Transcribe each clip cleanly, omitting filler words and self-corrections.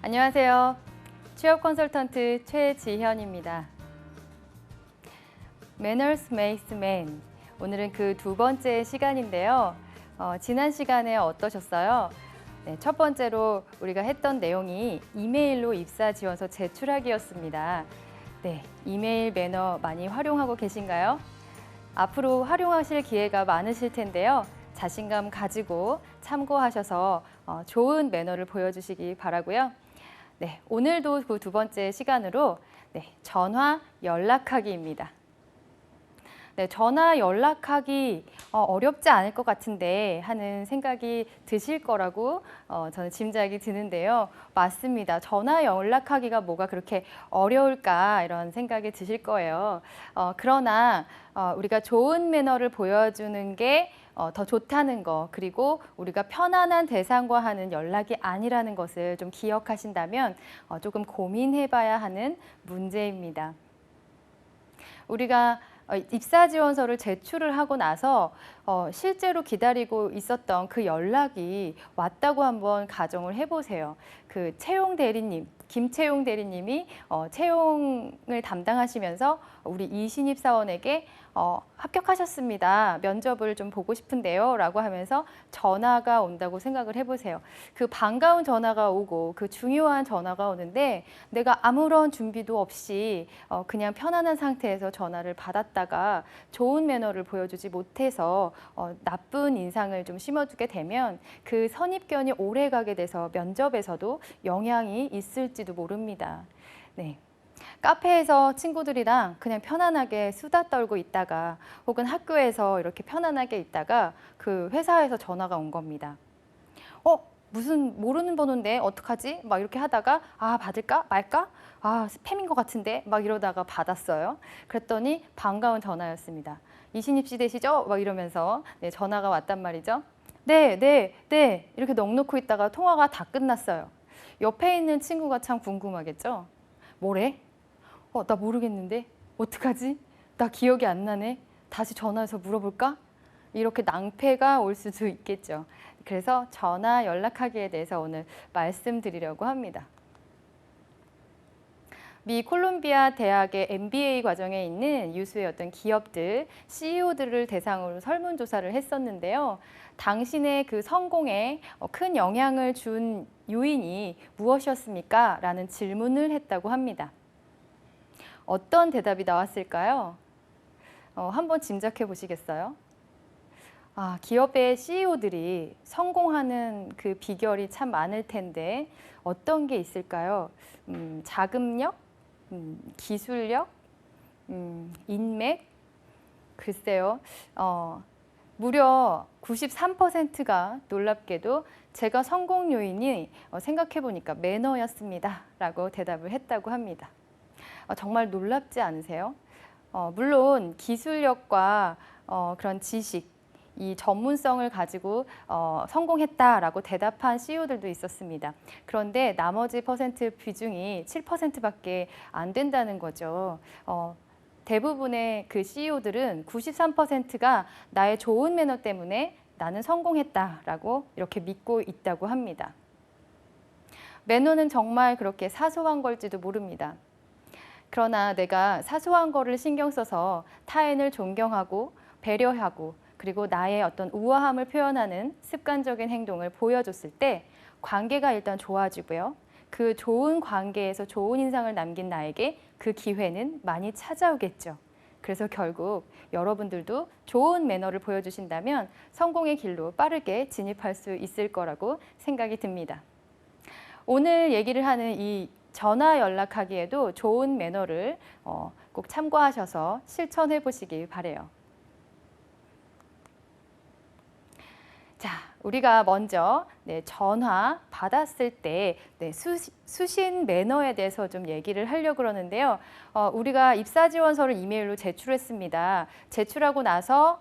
안녕하세요. 취업 컨설턴트 최지현입니다. Manners makes man. 오늘은 그 두 번째 시간인데요. 지난 시간에 어떠셨어요? 네, 첫 번째로 우리가 했던 내용이 이메일로 입사 지원서 제출하기였습니다. 네, 이메일 매너 많이 활용하고 계신가요? 앞으로 활용하실 기회가 많으실 텐데요. 자신감 가지고 참고하셔서 좋은 매너를 보여주시기 바라고요. 네, 오늘도 그 두 번째 시간으로 전화 연락하기입니다. 네, 전화 연락하기 어렵지 않을 것 같은데 하는 생각이 드실 거라고 저는 짐작이 드는데요. 맞습니다. 전화 연락하기가 뭐가 그렇게 어려울까 이런 생각이 드실 거예요. 그러나 우리가 좋은 매너를 보여주는 게 더 좋다는 거, 그리고 우리가 편안한 대상과 하는 연락이 아니라는 것을 좀 기억하신다면 조금 고민해봐야 하는 문제입니다. 우리가 입사 지원서를 제출을 하고 나서 실제로 기다리고 있었던 그 연락이 왔다고 한번 가정을 해보세요. 그 채용 대리님, 김채용 대리님이 채용을 담당하시면서 우리 이신입 사원에게 합격하셨습니다. 면접을 좀 보고 싶은데요. 라고 하면서 전화가 온다고 생각을 해보세요. 그 반가운 전화가 오고 그 중요한 전화가 오는데 내가 아무런 준비도 없이 그냥 편안한 상태에서 전화를 받았다가 좋은 매너를 보여주지 못해서 나쁜 인상을 좀 심어주게 되면 그 선입견이 오래 가게 돼서 면접에서도 영향이 있을지도 모릅니다. 네. 카페에서 친구들이랑 그냥 편안하게 수다 떨고 있다가 혹은 학교에서 이렇게 편안하게 있다가 그 회사에서 전화가 온 겁니다. 무슨 모르는 번호인데 어떡하지? 막 이렇게 하다가 받을까 말까? 스팸인 것 같은데 막 이러다가 받았어요. 그랬더니 반가운 전화였습니다. 이신입 씨 되시죠? 막 이러면서 전화가 왔단 말이죠. 네. 이렇게 넋 놓고 있다가 통화가 다 끝났어요. 옆에 있는 친구가 참 궁금하겠죠? 뭐래? 나 모르겠는데? 어떡하지? 나 기억이 안 나네? 다시 전화해서 물어볼까? 이렇게 낭패가 올 수도 있겠죠. 그래서 전화 연락하기에 대해서 오늘 말씀드리려고 합니다. 미 콜롬비아 대학의 MBA 과정에 있는 유수의 어떤 기업들, CEO들을 대상으로 설문조사를 했었는데요. 당신의 그 성공에 큰 영향을 준 요인이 무엇이었습니까? 라는 질문을 했다고 합니다. 어떤 대답이 나왔을까요? 한번 짐작해 보시겠어요? 기업의 CEO들이 성공하는 그 비결이 참 많을 텐데 어떤 게 있을까요? 자금력, 기술력, 인맥? 글쎄요. 무려 93%가 놀랍게도 제가 성공 요인이 생각해 보니까 매너였습니다. 라고 대답을 했다고 합니다. 정말 놀랍지 않으세요? 물론 기술력과 그런 지식, 이 전문성을 가지고 성공했다라고 대답한 CEO들도 있었습니다. 그런데 나머지 퍼센트 비중이 7%밖에 안 된다는 거죠. 대부분의 그 CEO들은 93%가 나의 좋은 매너 때문에 나는 성공했다라고 이렇게 믿고 있다고 합니다. 매너는 정말 그렇게 사소한 걸지도 모릅니다. 그러나 내가 사소한 거를 신경 써서 타인을 존경하고 배려하고 그리고 나의 어떤 우아함을 표현하는 습관적인 행동을 보여줬을 때 관계가 일단 좋아지고요. 그 좋은 관계에서 좋은 인상을 남긴 나에게 그 기회는 많이 찾아오겠죠. 그래서 결국 여러분들도 좋은 매너를 보여주신다면 성공의 길로 빠르게 진입할 수 있을 거라고 생각이 듭니다. 오늘 얘기를 하는 이 전화 연락하기에도 좋은 매너를 꼭 참고하셔서 실천해 보시길 바라요. 자, 우리가 먼저 전화 받았을 때 수신 매너에 대해서 좀 얘기를 하려고 그러는데요. 우리가 입사 지원서를 이메일로 제출했습니다. 제출하고 나서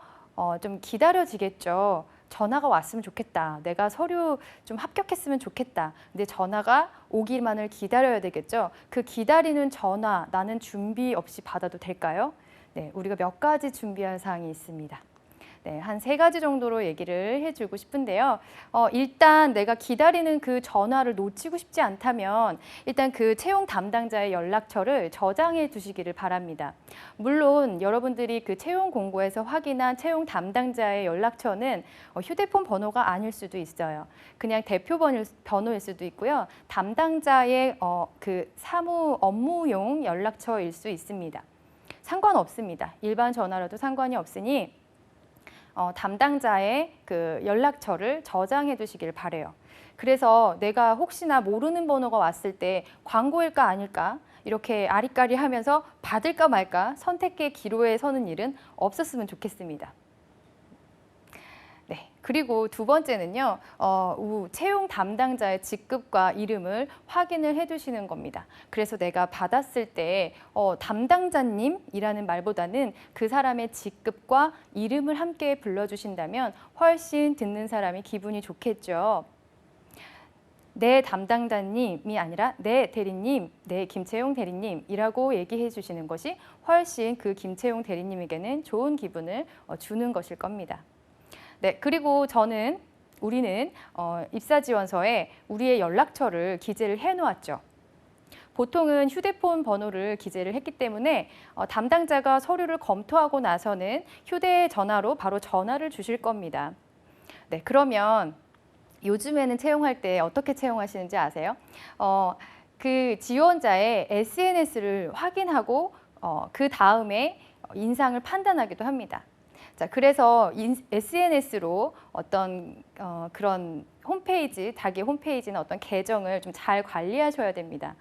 좀 기다려지겠죠. 전화가 왔으면 좋겠다. 내가 서류 좀 합격했으면 좋겠다. 근데 전화가 오기만을 기다려야 되겠죠. 그 기다리는 전화, 나는 준비 없이 받아도 될까요? 네, 우리가 몇 가지 준비할 사항이 있습니다. 네, 한 3가지 정도로 얘기를 해주고 싶은데요. 일단 내가 기다리는 그 전화를 놓치고 싶지 않다면 일단 그 채용 담당자의 연락처를 저장해 두시기를 바랍니다. 물론 여러분들이 그 채용 공고에서 확인한 채용 담당자의 연락처는 휴대폰 번호가 아닐 수도 있어요. 그냥 대표 번호일 수도 있고요. 담당자의 그 사무 업무용 연락처일 수 있습니다. 상관없습니다. 일반 전화라도 상관이 없으니 담당자의 그 연락처를 저장해 두시길 바래요. 그래서 내가 혹시나 모르는 번호가 왔을 때 광고일까 아닐까 이렇게 아리까리하면서 받을까 말까 선택의 기로에 서는 일은 없었으면 좋겠습니다. 네, 그리고 두 번째는요, 채용 담당자의 직급과 이름을 확인을 해두시는 겁니다. 그래서 내가 받았을 때 담당자님이라는 말보다는 그 사람의 직급과 이름을 함께 불러주신다면 훨씬 듣는 사람이 기분이 좋겠죠. 내 담당자님이 아니라 내 대리님, 내 김채용 대리님이라고 얘기해 주시는 것이 훨씬 그 김채용 대리님에게는 좋은 기분을 주는 것일 겁니다. 네, 그리고 우리는 입사 지원서에 우리의 연락처를 기재를 해놓았죠. 보통은 휴대폰 번호를 기재를 했기 때문에 담당자가 서류를 검토하고 나서는 휴대전화로 바로 전화를 주실 겁니다. 네, 그러면 요즘에는 채용할 때 어떻게 채용하시는지 아세요? 그 지원자의 SNS를 확인하고 그 다음에 인상을 판단하기도 합니다. 자, 그래서 SNS로 어떤 그런 홈페이지, 자기 홈페이지나 어떤 계정을 좀 잘 관리하셔야 됩니다.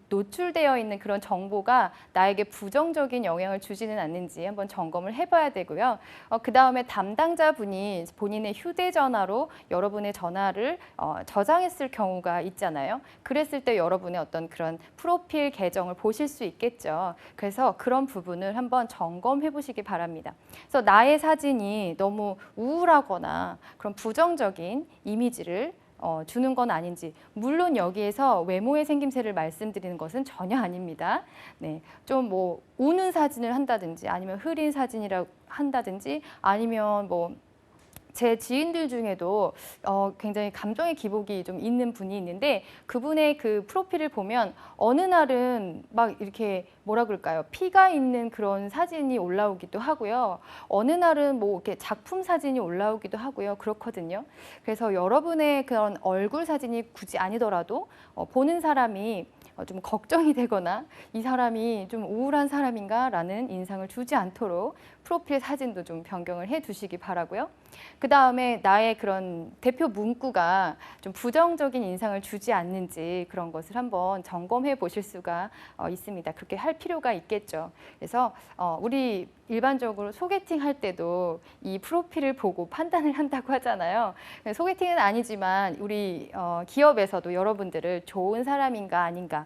노출되어 있는 그런 정보가 나에게 부정적인 영향을 주지는 않는지 한번 점검을 해봐야 되고요. 그 다음에 담당자분이 본인의 휴대전화로 여러분의 전화를 저장했을 경우가 있잖아요. 그랬을 때 여러분의 어떤 그런 프로필 계정을 보실 수 있겠죠. 그래서 그런 부분을 한번 점검해 보시기 바랍니다. 그래서 나의 사진이 너무 우울하거나 그런 부정적인 이미지를 주는 건 아닌지, 물론 여기에서 외모의 생김새를 말씀드리는 것은 전혀 아닙니다. 네, 좀 뭐 우는 사진을 한다든지 아니면 흐린 사진이라고 한다든지 아니면 뭐 제 지인들 중에도 굉장히 감정의 기복이 좀 있는 분이 있는데 그분의 그 프로필을 보면 어느 날은 막 이렇게 뭐라 그럴까요? 피가 있는 그런 사진이 올라오기도 하고요. 어느 날은 뭐 이렇게 작품 사진이 올라오기도 하고요. 그렇거든요. 그래서 여러분의 그런 얼굴 사진이 굳이 아니더라도 보는 사람이 좀 걱정이 되거나 이 사람이 좀 우울한 사람인가라는 인상을 주지 않도록 프로필 사진도 좀 변경을 해 두시기 바라고요. 그 다음에 나의 그런 대표 문구가 좀 부정적인 인상을 주지 않는지 그런 것을 한번 점검해 보실 수가 있습니다. 그렇게 할 필요가 있겠죠. 그래서 우리 일반적으로 소개팅 할 때도 이 프로필을 보고 판단을 한다고 하잖아요. 소개팅은 아니지만 우리 기업에서도 여러분들을 좋은 사람인가 아닌가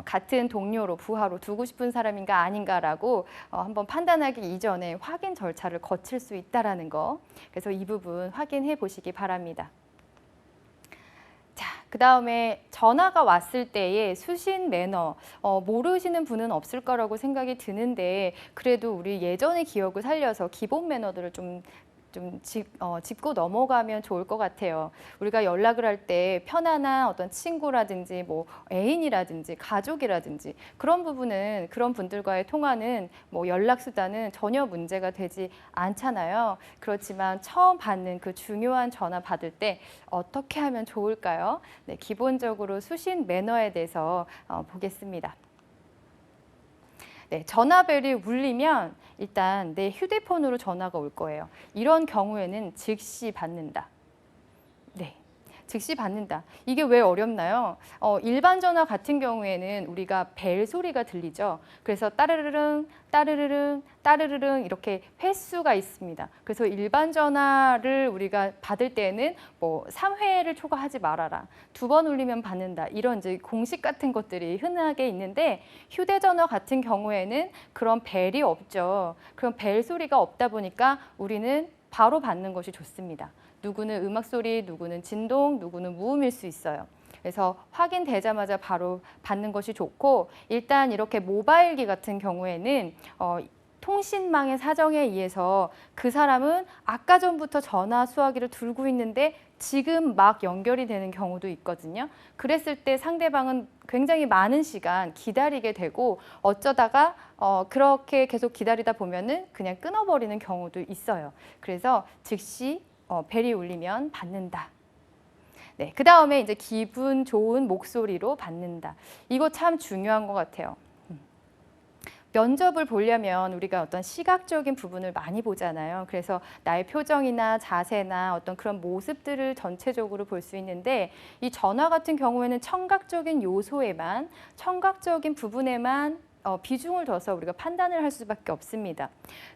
같은 동료로 부하로 두고 싶은 사람인가 아닌가라고 한번 판단하기 이전에 확인 절차를 거칠 수 있다라는 거. 그래서 이 부분 확인해 보시기 바랍니다. 자, 그 다음에 전화가 왔을 때의 수신 매너 모르시는 분은 없을 거라고 생각이 드는데 그래도 우리 예전의 기억을 살려서 기본 매너들을 좀 짚고 넘어가면 좋을 것 같아요. 우리가 연락을 할 때 편안한 어떤 친구라든지 뭐 애인이라든지 가족이라든지 그런 부분은 그런 분들과의 통화는 뭐 연락 수단은 전혀 문제가 되지 않잖아요. 그렇지만 처음 받는 그 중요한 전화 받을 때 어떻게 하면 좋을까요? 네, 기본적으로 수신 매너에 대해서 보겠습니다. 네, 전화벨이 울리면 일단 내 휴대폰으로 전화가 올 거예요. 이런 경우에는 즉시 받는다. 네, 즉시 받는다. 이게 왜 어렵나요? 일반 전화 같은 경우에는 우리가 벨 소리가 들리죠. 그래서 따르르릉, 따르르릉, 따르르릉 이렇게 횟수가 있습니다. 그래서 일반 전화를 우리가 받을 때는 뭐 3회를 초과하지 말아라. 2번 울리면 받는다. 이런 이제 공식 같은 것들이 흔하게 있는데 휴대전화 같은 경우에는 그런 벨이 없죠. 그런 벨 소리가 없다 보니까 우리는 바로 받는 것이 좋습니다. 누구는 음악 소리, 누구는 진동, 누구는 무음일 수 있어요. 그래서 확인되자마자 바로 받는 것이 좋고 일단 이렇게 모바일기 같은 경우에는 통신망의 사정에 의해서 그 사람은 아까 전부터 전화 수화기를 들고 있는데 지금 막 연결이 되는 경우도 있거든요. 그랬을 때 상대방은 굉장히 많은 시간 기다리게 되고 어쩌다가 그렇게 계속 기다리다 보면은 그냥 끊어버리는 경우도 있어요. 그래서 즉시 벨이 울리면 받는다. 네, 그 다음에 이제 기분 좋은 목소리로 받는다. 이거 참 중요한 것 같아요. 면접을 보려면 우리가 어떤 시각적인 부분을 많이 보잖아요. 그래서 나의 표정이나 자세나 어떤 그런 모습들을 전체적으로 볼 수 있는데 이 전화 같은 경우에는 청각적인 요소에만, 청각적인 부분에만 비중을 둬서 우리가 판단을 할 수밖에 없습니다.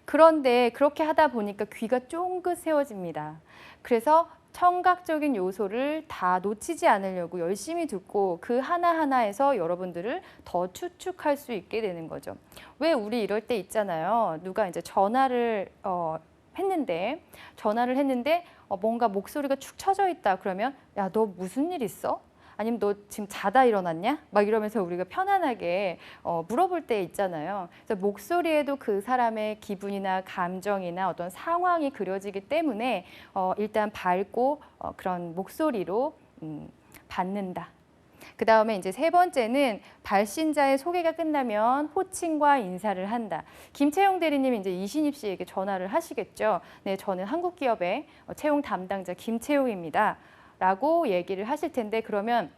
그런데 그렇게 하다 보니까 귀가 쫑긋 세워집니다. 그래서 청각적인 요소를 다 놓치지 않으려고 열심히 듣고 그 하나하나에서 여러분들을 더 추측할 수 있게 되는 거죠. 왜 우리 이럴 때 있잖아요. 누가 이제 전화를 했는데 뭔가 목소리가 축 처져 있다 그러면 야, 너 무슨 일 있어? 아니면 너 지금 자다 일어났냐? 막 이러면서 우리가 편안하게 물어볼 때 있잖아요. 그래서 목소리에도 그 사람의 기분이나 감정이나 어떤 상황이 그려지기 때문에 일단 밝고 그런 목소리로 받는다. 그 다음에 이제 세 번째는 발신자의 소개가 끝나면 호칭과 인사를 한다. 김채용 대리님이 이제 이신입 씨에게 전화를 하시겠죠. 네, 저는 한국기업의 채용 담당자 김채용입니다. 라고 얘기를 하실 텐데 그러면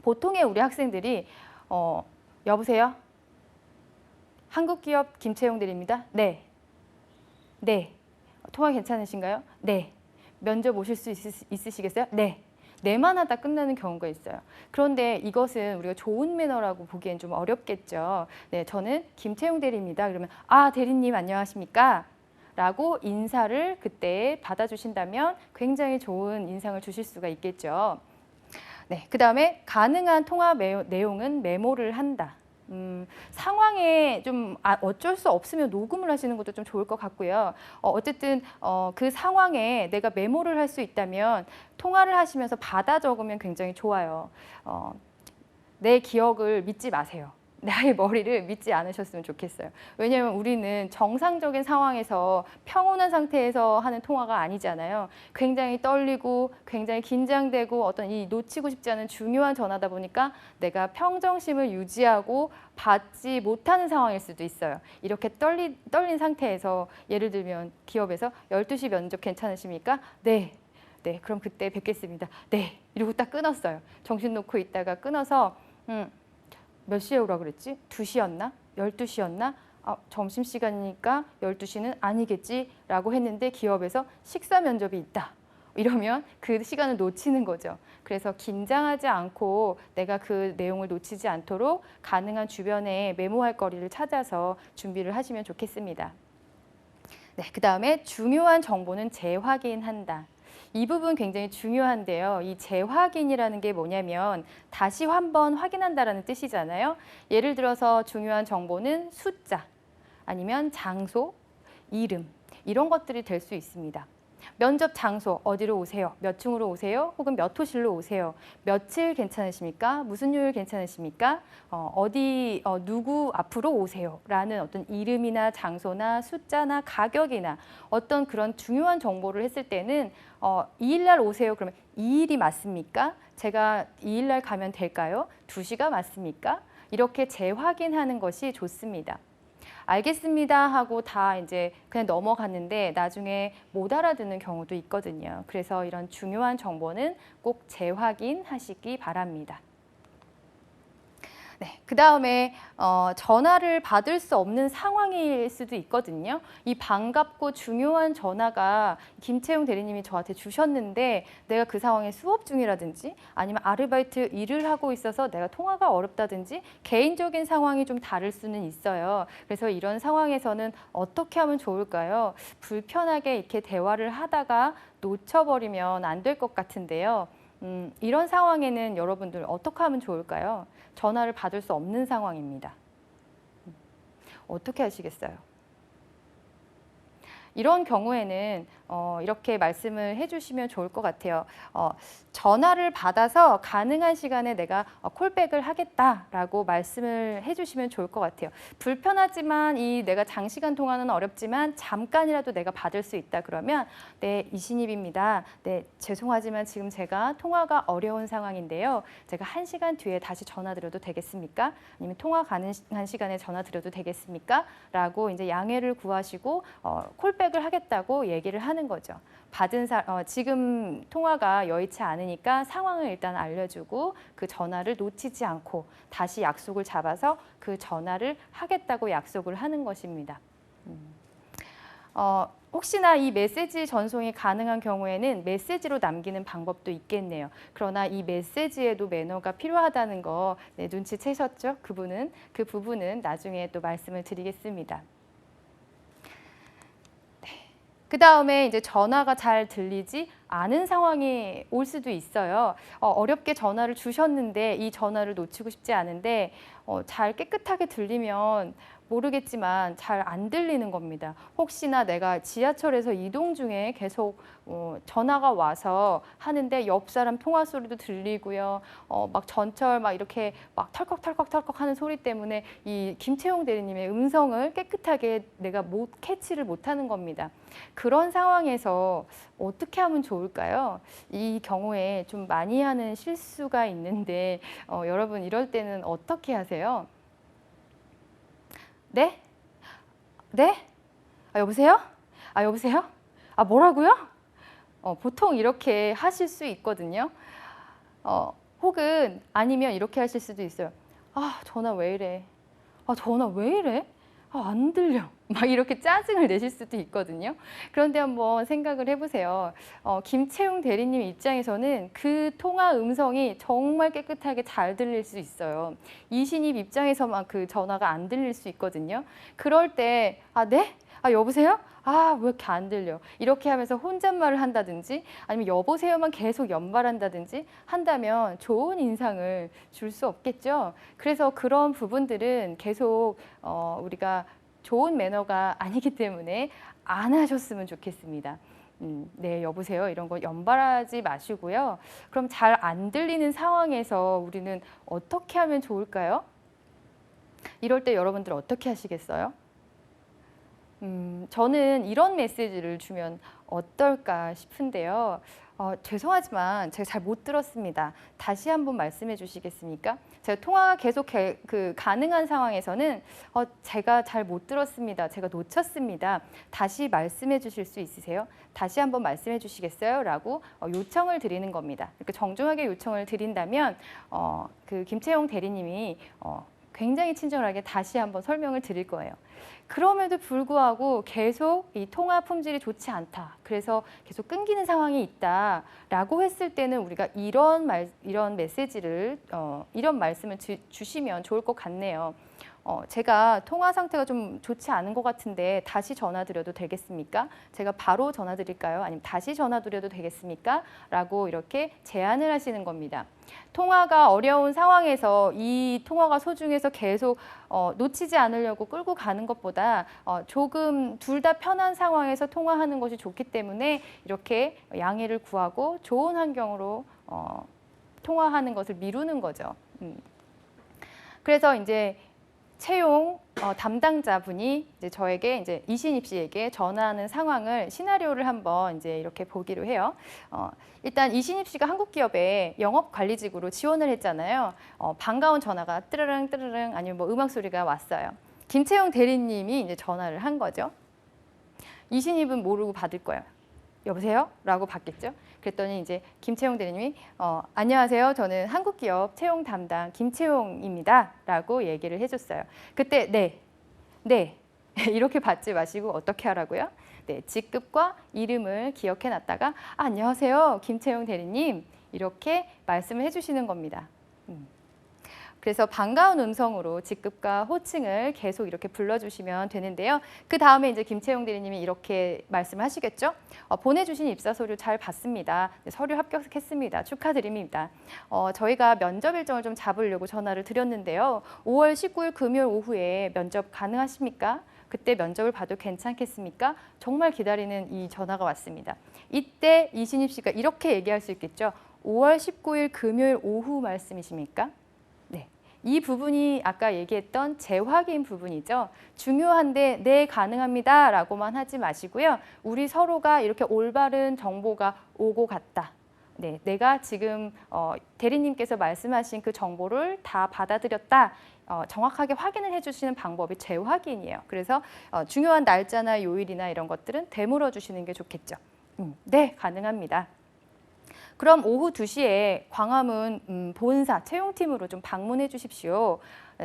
보통의 우리 학생들이 여보세요? 한국기업 김채용 대리입니다. 네. 네. 통화 괜찮으신가요? 네. 면접 오실 수 있으시겠어요? 네. 네만 하다 끝나는 경우가 있어요. 그런데 이것은 우리가 좋은 매너라고 보기엔 좀 어렵겠죠. 네, 저는 김채용 대리입니다. 그러면 아, 대리님 안녕하십니까? 라고 인사를 그때 받아주신다면 굉장히 좋은 인상을 주실 수가 있겠죠. 네, 그 다음에 가능한 통화 내용은 메모를 한다. 상황에 좀 어쩔 수 없으면 녹음을 하시는 것도 좀 좋을 것 같고요. 어쨌든 그 상황에 내가 메모를 할 수 있다면 통화를 하시면서 받아 적으면 굉장히 좋아요. 내 기억을 믿지 마세요. 나의 머리를 믿지 않으셨으면 좋겠어요. 왜냐하면 우리는 정상적인 상황에서 평온한 상태에서 하는 통화가 아니잖아요. 굉장히 떨리고 굉장히 긴장되고 어떤 이 놓치고 싶지 않은 중요한 전화다 보니까 내가 평정심을 유지하고 받지 못하는 상황일 수도 있어요. 이렇게 떨린 상태에서 예를 들면 기업에서 12시 면접 괜찮으십니까? 네. 네, 그럼 그때 뵙겠습니다. 네. 이러고 딱 끊었어요. 정신 놓고 있다가 끊어서 몇 시에 오라 그랬지? 2시였나? 12시였나? 점심시간이니까 12시는 아니겠지? 라고 했는데 기업에서 식사 면접이 있다. 이러면 그 시간을 놓치는 거죠. 그래서 긴장하지 않고 내가 그 내용을 놓치지 않도록 가능한 주변에 메모할 거리를 찾아서 준비를 하시면 좋겠습니다. 네, 그 다음에 중요한 정보는 재확인한다. 이 부분 굉장히 중요한데요. 이 재확인이라는 게 뭐냐면 다시 한번 확인한다라는 뜻이잖아요. 예를 들어서 중요한 정보는 숫자, 아니면 장소, 이름 이런 것들이 될 수 있습니다. 면접 장소 어디로 오세요? 몇 층으로 오세요? 혹은 몇 호실로 오세요? 며칠 괜찮으십니까? 무슨 요일 괜찮으십니까? 누구 앞으로 오세요? 라는 어떤 이름이나 장소나 숫자나 가격이나 어떤 그런 중요한 정보를 했을 때는 2일날 오세요. 그러면 2일이 맞습니까? 제가 2일날 가면 될까요? 2시가 맞습니까? 이렇게 재확인하는 것이 좋습니다. 알겠습니다 하고 다 이제 그냥 넘어갔는데 나중에 못 알아듣는 경우도 있거든요. 그래서 이런 중요한 정보는 꼭 재확인하시기 바랍니다. 네, 그 다음에 전화를 받을 수 없는 상황일 수도 있거든요. 이 반갑고 중요한 전화가 김채용 대리님이 저한테 주셨는데 내가 그 상황에 수업 중이라든지 아니면 아르바이트 일을 하고 있어서 내가 통화가 어렵다든지 개인적인 상황이 좀 다를 수는 있어요. 그래서 이런 상황에서는 어떻게 하면 좋을까요? 불편하게 이렇게 대화를 하다가 놓쳐버리면 안 될 것 같은데요. 이런 상황에는 여러분들 어떻게 하면 좋을까요? 전화를 받을 수 없는 상황입니다. 어떻게 하시겠어요? 이런 경우에는 이렇게 말씀을 해주시면 좋을 것 같아요. 전화를 받아서 가능한 시간에 내가 콜백을 하겠다라고 말씀을 해주시면 좋을 것 같아요. 불편하지만 내가 장시간 통화는 어렵지만 잠깐이라도 내가 받을 수 있다 그러면 네, 이신입입니다. 네, 죄송하지만 지금 제가 통화가 어려운 상황인데요. 제가 1시간 뒤에 다시 전화드려도 되겠습니까? 아니면 통화 가능한 시간에 전화드려도 되겠습니까? 라고 이제 양해를 구하시고 콜백을 하겠다고 얘기를 하는 거죠. 지금 통화가 여의치 않으니까 상황을 일단 알려주고 그 전화를 놓치지 않고 다시 약속을 잡아서 그 전화를 하겠다고 약속을 하는 것입니다. 혹시나 이 메시지 전송이 가능한 경우에는 메시지로 남기는 방법도 있겠네요. 그러나 이 메시지에도 매너가 필요하다는 거 네, 눈치채셨죠? 그 부분은 나중에 또 말씀을 드리겠습니다. 그 다음에 이제 전화가 잘 들리지 않은 상황이 올 수도 있어요. 어렵게 전화를 주셨는데 이 전화를 놓치고 싶지 않은데 잘 깨끗하게 들리면 모르겠지만 잘 안 들리는 겁니다. 혹시나 내가 지하철에서 이동 중에 계속 전화가 와서 하는데 옆 사람 통화 소리도 들리고요. 막 전철 막 이렇게 막 털컥털컥 하는 소리 때문에 이 김채용 대리님의 음성을 깨끗하게 내가 캐치를 못하는 겁니다. 그런 상황에서 어떻게 하면 좋을까요? 이 경우에 좀 많이 하는 실수가 있는데 여러분 이럴 때는 어떻게 하세요? 네? 네? 여보세요? 여보세요? 뭐라고요? 보통 이렇게 하실 수 있거든요. 혹은 아니면 이렇게 하실 수도 있어요. 전화 왜 이래? 전화 왜 이래? 안 들려. 막 이렇게 짜증을 내실 수도 있거든요. 그런데 한번 생각을 해보세요. 김채용 대리님 입장에서는 그 통화 음성이 정말 깨끗하게 잘 들릴 수 있어요. 이신입 입장에서만 그 전화가 안 들릴 수 있거든요. 그럴 때, 네? 여보세요? 왜 이렇게 안 들려? 이렇게 하면서 혼잣말을 한다든지 아니면 여보세요만 계속 연발한다든지 한다면 좋은 인상을 줄 수 없겠죠. 그래서 그런 부분들은 계속 우리가 좋은 매너가 아니기 때문에 안 하셨으면 좋겠습니다. 네, 여보세요. 이런 거 연발하지 마시고요. 그럼 잘 안 들리는 상황에서 우리는 어떻게 하면 좋을까요? 이럴 때 여러분들 어떻게 하시겠어요? 저는 이런 메시지를 주면 어떨까 싶은데요. 죄송하지만 제가 잘 못 들었습니다. 다시 한번 말씀해 주시겠습니까? 제가 통화가 계속 가능한 상황에서는 제가 잘 못 들었습니다. 제가 놓쳤습니다. 다시 말씀해 주실 수 있으세요? 다시 한번 말씀해 주시겠어요? 라고 요청을 드리는 겁니다. 이렇게 정중하게 요청을 드린다면 그 김채용 대리님이 굉장히 친절하게 다시 한번 설명을 드릴 거예요. 그럼에도 불구하고 계속 이 통화 품질이 좋지 않다. 그래서 계속 끊기는 상황이 있다라고 했을 때는 우리가 이런 메시지를 이런 말씀을 주시면 좋을 것 같네요. 제가 통화 상태가 좀 좋지 않은 것 같은데 다시 전화 드려도 되겠습니까? 제가 바로 전화 드릴까요? 아니면 다시 전화 드려도 되겠습니까? 라고 이렇게 제안을 하시는 겁니다. 통화가 어려운 상황에서 이 통화가 소중해서 계속 놓치지 않으려고 끌고 가는 것보다 조금 둘 다 편한 상황에서 통화하는 것이 좋기 때문에 이렇게 양해를 구하고 좋은 환경으로 통화하는 것을 미루는 거죠. 그래서 이제 채용 담당자분이 이제 저에게 이제 이신입 씨에게 전화하는 상황을 시나리오를 한번 이제 이렇게 보기로 해요. 일단 이신입 씨가 한국 기업에 영업 관리직으로 지원을 했잖아요. 반가운 전화가 뜨르릉 뜨르릉 아니면 뭐 음악 소리가 왔어요. 김채용 대리님이 이제 전화를 한 거죠. 이신입은 모르고 받을 거예요. 여보세요? 라고 받겠죠. 그랬더니 이제 김채용 대리님이 안녕하세요. 저는 한국기업 채용 담당 김채용입니다. 라고 얘기를 해줬어요. 그때 네 이렇게 받지 마시고 어떻게 하라고요? 네, 직급과 이름을 기억해 놨다가 안녕하세요. 김채용 대리님 이렇게 말씀을 해주시는 겁니다. 그래서 반가운 음성으로 직급과 호칭을 계속 이렇게 불러주시면 되는데요. 그 다음에 이제 김채용 대리님이 이렇게 말씀하시겠죠. 보내주신 입사 서류 잘 봤습니다. 네, 서류 합격했습니다. 축하드립니다. 저희가 면접 일정을 좀 잡으려고 전화를 드렸는데요. 5월 19일 금요일 오후에 면접 가능하십니까? 그때 면접을 봐도 괜찮겠습니까? 정말 기다리는 이 전화가 왔습니다. 이때 이신입 씨가 이렇게 얘기할 수 있겠죠. 5월 19일 금요일 오후 말씀이십니까? 네. 이 부분이 아까 얘기했던 재확인 부분이죠. 중요한데 네, 가능합니다 라고만 하지 마시고요. 우리 서로가 이렇게 올바른 정보가 오고 갔다. 네, 내가 지금 대리님께서 말씀하신 그 정보를 다 받아들였다. 정확하게 확인을 해주시는 방법이 재확인이에요. 그래서 중요한 날짜나 요일이나 이런 것들은 되물어 주시는 게 좋겠죠. 네, 가능합니다. 그럼 오후 2시에 광화문 본사 채용팀으로 좀 방문해 주십시오.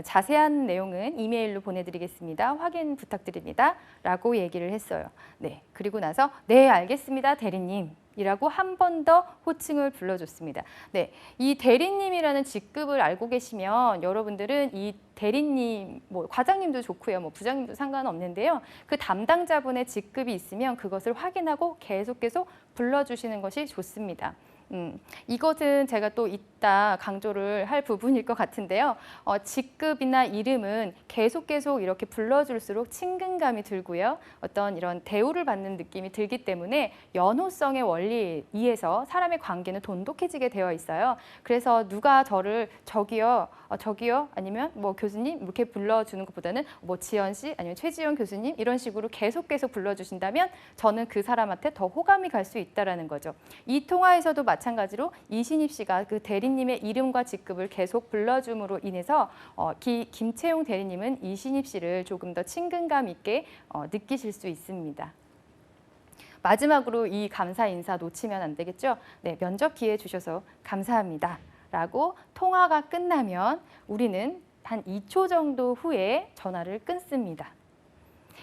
자세한 내용은 이메일로 보내드리겠습니다. 확인 부탁드립니다. 라고 얘기를 했어요. 네, 그리고 나서 네, 알겠습니다, 대리님. 이라고 한 번 더 호칭을 불러줬습니다. 네, 이 대리님이라는 직급을 알고 계시면 여러분들은 이 대리님, 뭐 과장님도 좋고요, 뭐 부장님도 상관없는데요. 그 담당자분의 직급이 있으면 그것을 확인하고 계속 불러주시는 것이 좋습니다. 이것은 제가 또 이따 강조를 할 부분일 것 같은데요. 직급이나 이름은 계속 이렇게 불러줄수록 친근감이 들고요. 어떤 이런 대우를 받는 느낌이 들기 때문에 연호성의 원리에 의해서 사람의 관계는 돈독해지게 되어 있어요. 그래서 누가 저를 저기요 아니면 뭐 교수님 이렇게 불러주는 것보다는 뭐 지연 씨 아니면 최지연 교수님 이런 식으로 계속 불러주신다면 저는 그 사람한테 더 호감이 갈 수 있다라는 거죠. 이 통화에서도 마찬가지로 이신입 씨가 그 대리님의 이름과 직급을 계속 불러줌으로 인해서 김채용 대리님은 이신입 씨를 조금 더 친근감 있게 느끼실 수 있습니다. 마지막으로 이 감사 인사 놓치면 안 되겠죠? 네, 면접 기회 주셔서 감사합니다. 라고 통화가 끝나면 우리는 한 2초 정도 후에 전화를 끊습니다.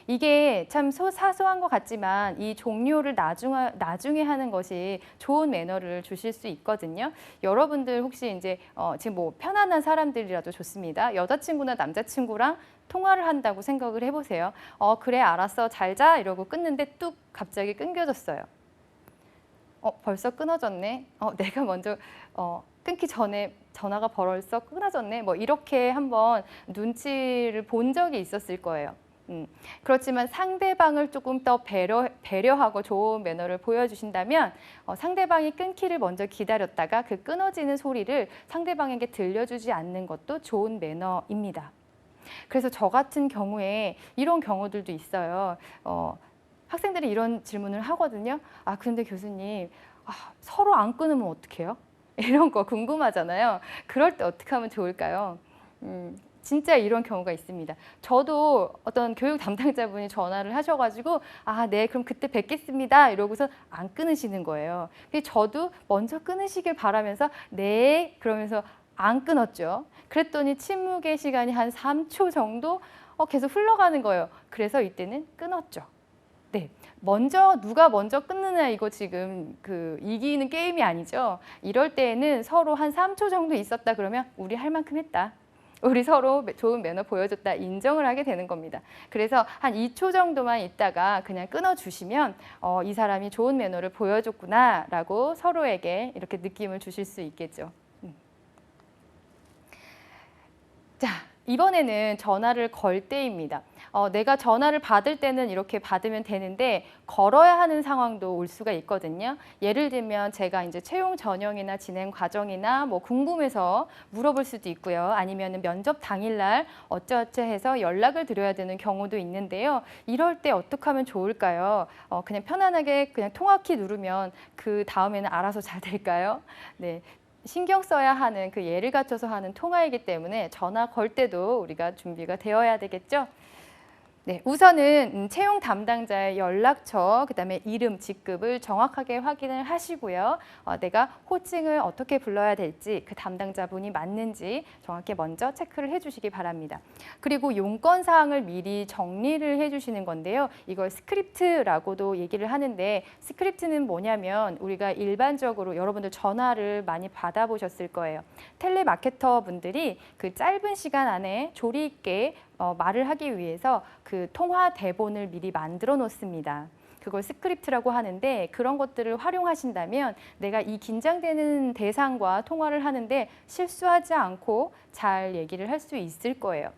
이게 참 사소한 것 같지만 이 종료를 나중에 하는 것이 좋은 매너를 주실 수 있거든요. 여러분들 혹시 이제 지금 뭐 편안한 사람들이라도 좋습니다. 여자친구나 남자친구랑 통화를 한다고 생각을 해보세요. 그래 알았어 잘 자 이러고 끊는데 뚝 갑자기 끊겨졌어요. 벌써 끊어졌네. 내가 먼저 끊기 전에 전화가 벌써 끊어졌네. 뭐 이렇게 한번 눈치를 본 적이 있었을 거예요. 그렇지만 상대방을 조금 더 배려하고 좋은 매너를 보여주신다면 상대방이 끊기를 먼저 기다렸다가 그 끊어지는 소리를 상대방에게 들려주지 않는 것도 좋은 매너입니다. 그래서 저 같은 경우에 이런 경우들도 있어요. 학생들이 이런 질문을 하거든요. 그런데 교수님, 서로 안 끊으면 어떡해요? 이런 거 궁금하잖아요. 그럴 때 어떻게 하면 좋을까요? 진짜 이런 경우가 있습니다. 저도 어떤 교육 담당자분이 전화를 하셔가지고 네, 그럼 그때 뵙겠습니다. 이러고서 안 끊으시는 거예요. 저도 먼저 끊으시길 바라면서 네, 그러면서 안 끊었죠. 그랬더니 침묵의 시간이 한 3초 정도 계속 흘러가는 거예요. 그래서 이때는 끊었죠. 네, 누가 먼저 끊느냐 이거 지금 이기는 게임이 아니죠. 이럴 때에는 서로 한 3초 정도 있었다 그러면 우리 할 만큼 했다. 우리 서로 좋은 매너 보여줬다 인정을 하게 되는 겁니다. 그래서 한 2초 정도만 있다가 그냥 끊어주시면 이 사람이 좋은 매너를 보여줬구나 라고 서로에게 이렇게 느낌을 주실 수 있겠죠. 자, 이번에는 전화를 걸 때입니다. 내가 전화를 받을 때는 이렇게 받으면 되는데 걸어야 하는 상황도 올 수가 있거든요. 예를 들면 제가 이제 채용 전형이나 진행 과정이나 뭐 궁금해서 물어볼 수도 있고요. 아니면 면접 당일날 어쩌어쩌해서 연락을 드려야 되는 경우도 있는데요. 이럴 때 어떻게 하면 좋을까요? 그냥 편안하게 그냥 통화키 누르면 그 다음에는 알아서 잘 될까요? 네. 신경 써야 하는 그 예를 갖춰서 하는 통화이기 때문에 전화 걸 때도 우리가 준비가 되어야 되겠죠. 네, 우선은 채용 담당자의 연락처, 그다음에 이름, 직급을 정확하게 확인을 하시고요. 내가 호칭을 어떻게 불러야 될지, 그 담당자분이 맞는지 정확히 먼저 체크를 해주시기 바랍니다. 그리고 용건 사항을 미리 정리를 해주시는 건데요. 이걸 스크립트라고도 얘기를 하는데 스크립트는 뭐냐면 우리가 일반적으로 여러분들 전화를 많이 받아보셨을 거예요. 텔레마케터 분들이 그 짧은 시간 안에 조리 있게 말을 하기 위해서 그 통화 대본을 미리 만들어 놓습니다. 그걸 스크립트라고 하는데 그런 것들을 활용하신다면 내가 이 긴장되는 대상과 통화를 하는데 실수하지 않고 잘 얘기를 할 수 있을 거예요.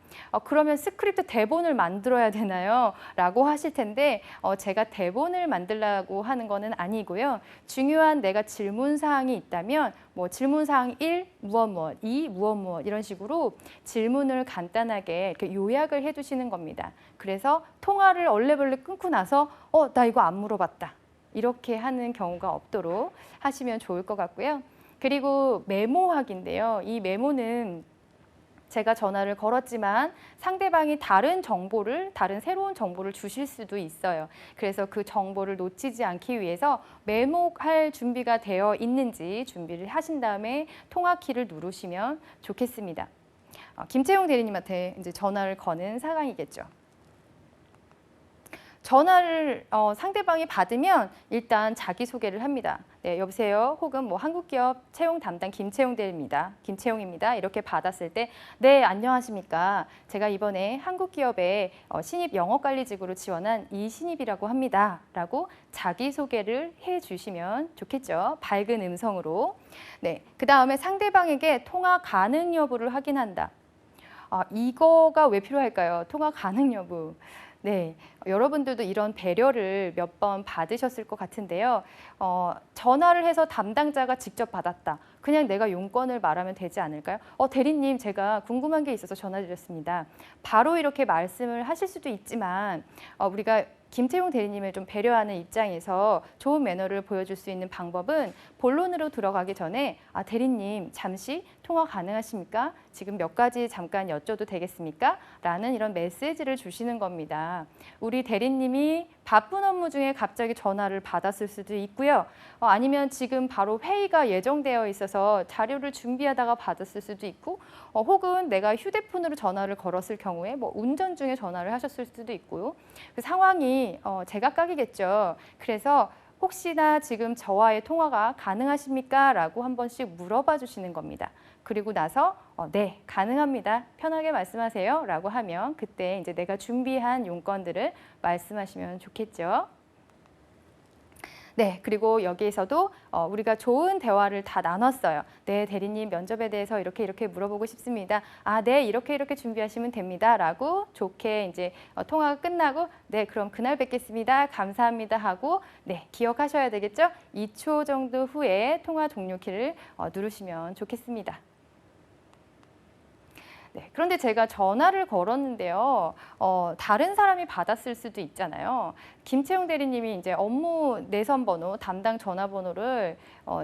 그러면 스크립트 대본을 만들어야 되나요? 라고 하실 텐데 제가 대본을 만들라고 하는 거는 아니고요. 중요한 내가 질문 사항이 있다면 뭐 질문 사항 1, 무엇, 2, 무엇 이런 식으로 질문을 간단하게 이렇게 요약을 해두시는 겁니다. 그래서 통화를 얼레벌레 끊고 나서 나 이거 안 물어봤다. 이렇게 하는 경우가 없도록 하시면 좋을 것 같고요. 그리고 메모하기인데요. 이 메모는 제가 전화를 걸었지만 상대방이 다른 새로운 정보를 주실 수도 있어요. 그래서 그 정보를 놓치지 않기 위해서 메모할 준비가 되어 있는지 준비를 하신 다음에 통화 키를 누르시면 좋겠습니다. 김채용 대리님한테 이제 전화를 거는 상황이겠죠. 전화를 상대방이 받으면 일단 자기소개를 합니다. 네, 여보세요. 혹은 뭐 한국기업 채용 담당 김채용 대리입니다. 김채용입니다. 이렇게 받았을 때 네, 안녕하십니까. 제가 이번에 한국기업에 신입 영업관리직으로 지원한 이신입이라고 합니다. 라고 자기소개를 해주시면 좋겠죠. 밝은 음성으로. 네, 그 다음에 상대방에게 통화 가능 여부를 확인한다. 이거가 왜 필요할까요? 통화 가능 여부. 네, 여러분들도 이런 배려를 몇 번 받으셨을 것 같은데요. 전화를 해서 담당자가 직접 받았다. 그냥 내가 용건을 말하면 되지 않을까요? 대리님, 제가 궁금한 게 있어서 전화드렸습니다. 바로 이렇게 말씀을 하실 수도 있지만 우리가 김채용 대리님을 좀 배려하는 입장에서 좋은 매너를 보여줄 수 있는 방법은 본론으로 들어가기 전에 대리님 잠시 통화 가능하십니까? 지금 몇 가지 잠깐 여쭤도 되겠습니까? 라는 이런 메시지를 주시는 겁니다. 우리 대리님이 바쁜 업무 중에 갑자기 전화를 받았을 수도 있고요. 아니면 지금 바로 회의가 예정되어 있어서 자료를 준비하다가 받았을 수도 있고 혹은 내가 휴대폰으로 전화를 걸었을 경우에 뭐 운전 중에 전화를 하셨을 수도 있고요. 그 상황이 제각각이겠죠. 그래서 혹시나 지금 저와의 통화가 가능하십니까? 라고 한 번씩 물어봐 주시는 겁니다. 그리고 나서 네, 가능합니다. 편하게 말씀하세요. 라고 하면 그때 이제 내가 준비한 용건들을 말씀하시면 좋겠죠. 네, 그리고 여기에서도 우리가 좋은 대화를 다 나눴어요. 네, 대리님 면접에 대해서 이렇게 물어보고 싶습니다. 네, 이렇게 준비하시면 됩니다. 라고 좋게 이제 통화가 끝나고 네, 그럼 그날 뵙겠습니다. 감사합니다 하고 네, 기억하셔야 되겠죠? 2초 정도 후에 통화 종료키를 누르시면 좋겠습니다. 네, 그런데 제가 전화를 걸었는데요. 다른 사람이 받았을 수도 있잖아요. 김채용 대리님이 이제 업무 내선 번호, 담당 전화번호를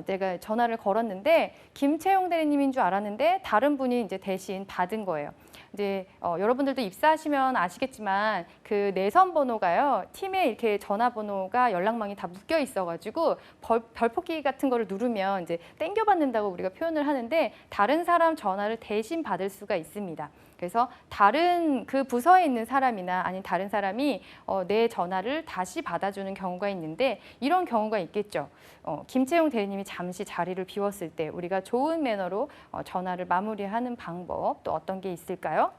제가 전화를 걸었는데 김채용 대리님인 줄 알았는데 다른 분이 이제 대신 받은 거예요. 이제 여러분들도 입사하시면 아시겠지만 그 내선 번호가요. 팀에 이렇게 전화번호가 연락망이 다 묶여 있어가지고 별표기 같은 거를 누르면 이제 땡겨받는다고 우리가 표현을 하는데 다른 사람 전화를 대신 받을 수가 있습니다. 그래서 다른 그 부서에 있는 사람이나 아닌 다른 사람이 내 전화를 다시 받아주는 경우가 있는데 이런 경우가 있겠죠. 김채용 대리님이 잠시 자리를 비웠을 때 우리가 좋은 매너로 전화를 마무리하는 방법 또 어떤 게 있을까요?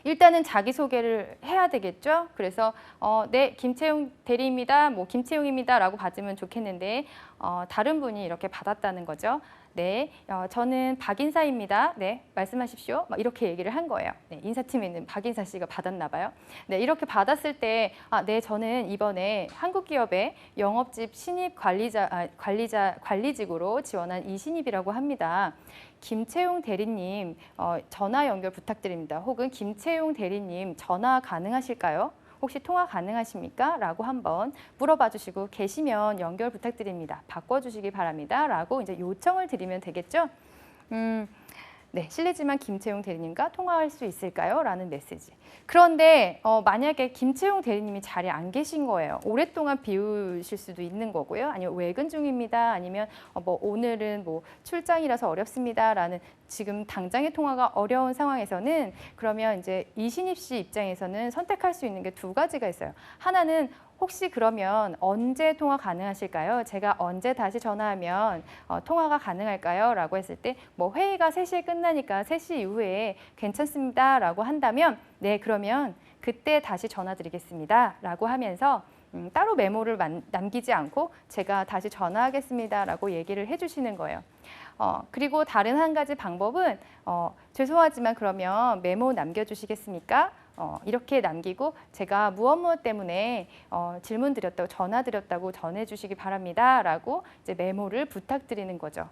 일단은 자기소개를 해야 되겠죠. 그래서 네, 김채용 대리입니다. 뭐 김채용입니다. 라고 받으면 좋겠는데 다른 분이 이렇게 받았다는 거죠. 네, 저는 박인사입니다. 네, 말씀하십시오. 막 이렇게 얘기를 한 거예요. 네, 인사팀에 있는 박인사 씨가 받았나 봐요. 네, 이렇게 받았을 때 네, 저는 이번에 한국기업의 영업집 신입 관리직으로 지원한 이신입이라고 합니다. 김채용 대리님 전화 연결 부탁드립니다. 혹은 김채용 대리님 전화 가능하실까요? 혹시 통화 가능하십니까? 라고 한번 물어봐 주시고 계시면 연결 부탁드립니다. 바꿔주시기 바랍니다. 라고 이제 요청을 드리면 되겠죠? 네, 실례지만 김채용 대리님과 통화할 수 있을까요? 라는 메시지. 그런데 만약에 김채용 대리님이 자리에 안 계신 거예요. 오랫동안 비우실 수도 있는 거고요. 아니면 외근 중입니다. 아니면 뭐 오늘은 뭐 출장이라서 어렵습니다. 라는 지금 당장의 통화가 어려운 상황에서는 그러면 이제 이신입 씨 입장에서는 선택할 수 있는 게 두 가지가 있어요. 하나는 혹시 그러면 언제 통화 가능하실까요? 제가 언제 다시 전화하면 통화가 가능할까요? 라고 했을 때 뭐 회의가 3시에 끝나니까 3시 이후에 괜찮습니다. 라고 한다면 네, 그러면 그때 다시 전화 드리겠습니다. 라고 하면서 따로 메모를 남기지 않고 제가 다시 전화하겠습니다라고 얘기를 해주시는 거예요. 그리고 다른 한 가지 방법은 죄송하지만 그러면 메모 남겨주시겠습니까? 이렇게 남기고 제가 무엇 때문에 질문 드렸다고 전화 드렸다고 전해주시기 바랍니다라고 이제 메모를 부탁드리는 거죠.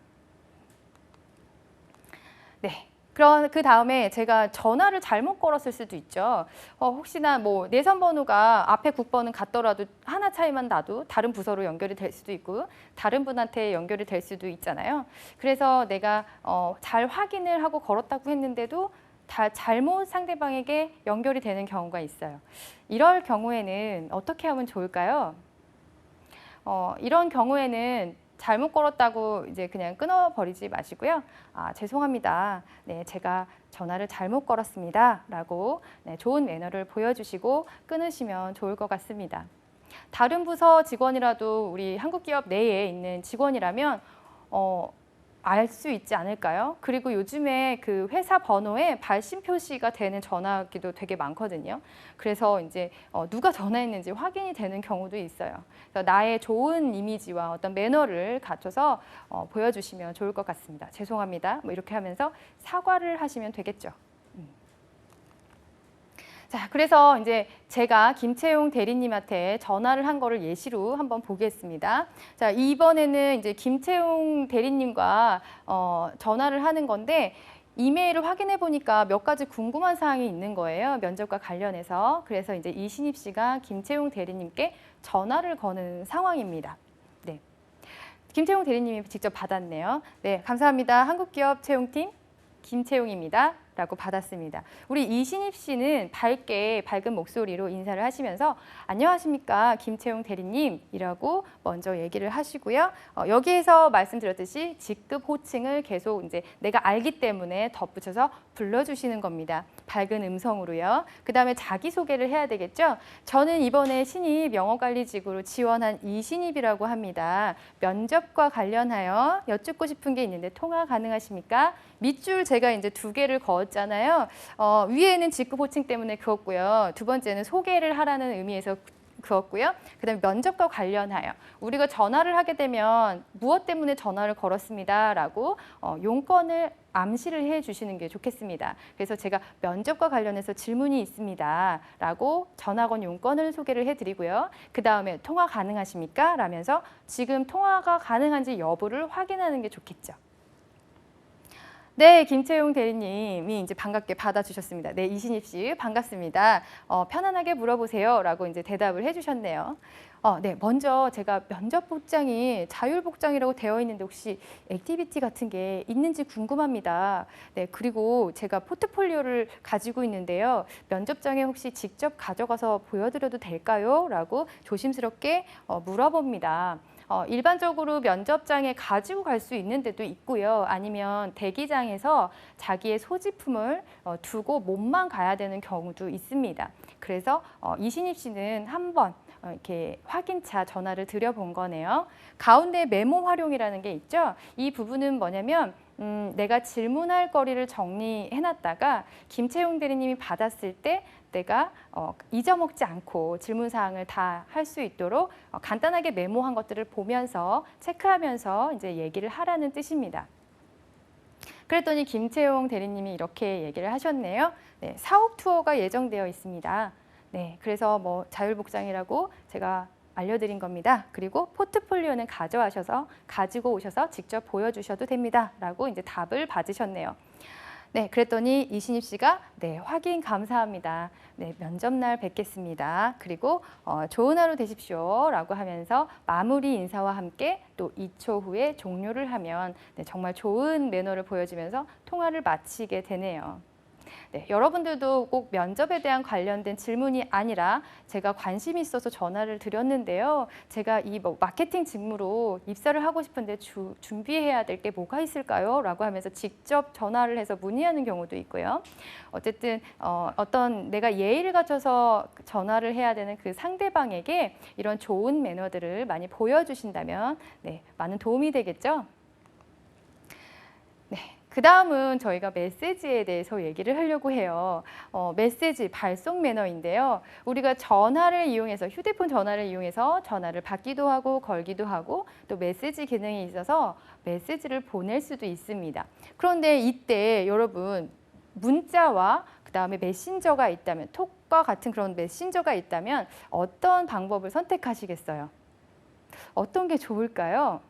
네. 그럼 그 다음에 제가 전화를 잘못 걸었을 수도 있죠. 혹시나 뭐 내선 번호가 앞에 국번은 같더라도 하나 차이만 나도 다른 부서로 연결이 될 수도 있고 다른 분한테 연결이 될 수도 있잖아요. 그래서 내가 잘 확인을 하고 걸었다고 했는데도 잘못 상대방에게 연결이 되는 경우가 있어요. 이럴 경우에는 어떻게 하면 좋을까요? 이런 경우에는 잘못 걸었다고 이제 그냥 끊어버리지 마시고요. 죄송합니다. 네, 제가 전화를 잘못 걸었습니다. 라고 좋은 매너를 보여주시고 끊으시면 좋을 것 같습니다. 다른 부서 직원이라도 우리 한국기업 내에 있는 직원이라면 알 수 있지 않을까요? 그리고 요즘에 그 회사 번호에 발신 표시가 되는 전화기도 되게 많거든요. 그래서 이제 누가 전화했는지 확인이 되는 경우도 있어요. 그래서 나의 좋은 이미지와 어떤 매너를 갖춰서 보여주시면 좋을 것 같습니다. 죄송합니다. 뭐 이렇게 하면서 사과를 하시면 되겠죠. 자, 그래서 이제 제가 김채용 대리님한테 전화를 한 거를 예시로 한번 보겠습니다. 자, 이번에는 이제 김채용 대리님과 전화를 하는 건데 이메일을 확인해 보니까 몇 가지 궁금한 사항이 있는 거예요. 면접과 관련해서. 그래서 이제 이신입 씨가 김채용 대리님께 전화를 거는 상황입니다. 네. 김채용 대리님이 직접 받았네요. 네, 감사합니다. 한국기업 채용팀 김채용입니다. 라고 받았습니다. 우리 이신입 씨는 밝은 목소리로 인사를 하시면서 안녕하십니까 김채용 대리님이라고 먼저 얘기를 하시고요. 여기에서 말씀드렸듯이 직급 호칭을 계속 이제 내가 알기 때문에 덧붙여서 불러주시는 겁니다. 밝은 음성으로요. 그 다음에 자기소개를 해야 되겠죠. 저는 이번에 신입 영어관리직으로 지원한 이신입이라고 합니다. 면접과 관련하여 여쭙고 싶은 게 있는데 통화 가능하십니까? 밑줄 제가 이제 2개를 그었잖아요. 위에는 직급 호칭 때문에 그었고요. 두 번째는 소개를 하라는 의미에서 그었고요. 그다음에 면접과 관련하여 우리가 전화를 하게 되면 무엇 때문에 전화를 걸었습니다라고 용건을 암시를 해주시는 게 좋겠습니다. 그래서 제가 면접과 관련해서 질문이 있습니다라고 전화 건 용건을 소개를 해드리고요. 그 다음에 통화 가능하십니까? 라면서 지금 통화가 가능한지 여부를 확인하는 게 좋겠죠. 네, 김채용 대리님이 이제 반갑게 받아주셨습니다. 네, 이신입 씨 반갑습니다. 편안하게 물어보세요. 라고 이제 대답을 해주셨네요. 네, 먼저 제가 면접 복장이 자율 복장이라고 되어 있는데 혹시 액티비티 같은 게 있는지 궁금합니다. 네, 그리고 제가 포트폴리오를 가지고 있는데요. 면접장에 혹시 직접 가져가서 보여드려도 될까요? 라고 조심스럽게 물어봅니다. 일반적으로 면접장에 가지고 갈 수 있는 데도 있고요. 아니면 대기장에서 자기의 소지품을 두고 몸만 가야 되는 경우도 있습니다. 그래서 이신입 씨는 한번 이렇게 확인차 전화를 드려본 거네요. 가운데 메모 활용이라는 게 있죠. 이 부분은 뭐냐면 내가 질문할 거리를 정리해놨다가 김채용 대리님이 받았을 때 내가 잊어먹지 않고 질문 사항을 다 할 수 있도록 간단하게 메모한 것들을 보면서 체크하면서 이제 얘기를 하라는 뜻입니다. 그랬더니 김채용 대리님이 이렇게 얘기를 하셨네요. 네, 사옥 투어가 예정되어 있습니다. 네, 그래서 뭐 자율복장이라고 제가 알려드린 겁니다. 그리고 포트폴리오는 가지고 오셔서 직접 보여주셔도 됩니다. 라고 이제 답을 받으셨네요. 네, 그랬더니 이신입 씨가 네, 확인 감사합니다. 네, 면접날 뵙겠습니다. 그리고 좋은 하루 되십시오. 라고 하면서 마무리 인사와 함께 또 2초 후에 종료를 하면 네, 정말 좋은 매너를 보여주면서 통화를 마치게 되네요. 네, 여러분들도 꼭 면접에 대한 관련된 질문이 아니라 제가 관심이 있어서 전화를 드렸는데요. 제가 이 마케팅 직무로 입사를 하고 싶은데 준비해야 될 게 뭐가 있을까요? 라고 하면서 직접 전화를 해서 문의하는 경우도 있고요. 어쨌든 어떤 내가 예의를 갖춰서 전화를 해야 되는 그 상대방에게 이런 좋은 매너들을 많이 보여주신다면 네, 많은 도움이 되겠죠? 네. 그 다음은 저희가 메시지에 대해서 얘기를 하려고 해요. 메시지 발송 매너인데요. 우리가 전화를 이용해서 휴대폰 전화를 이용해서 전화를 받기도 하고 걸기도 하고 또 메시지 기능이 있어서 메시지를 보낼 수도 있습니다. 그런데 이때 여러분 문자와 그다음에 메신저가 있다면 톡과 같은 그런 메신저가 있다면 어떤 방법을 선택하시겠어요? 어떤 게 좋을까요?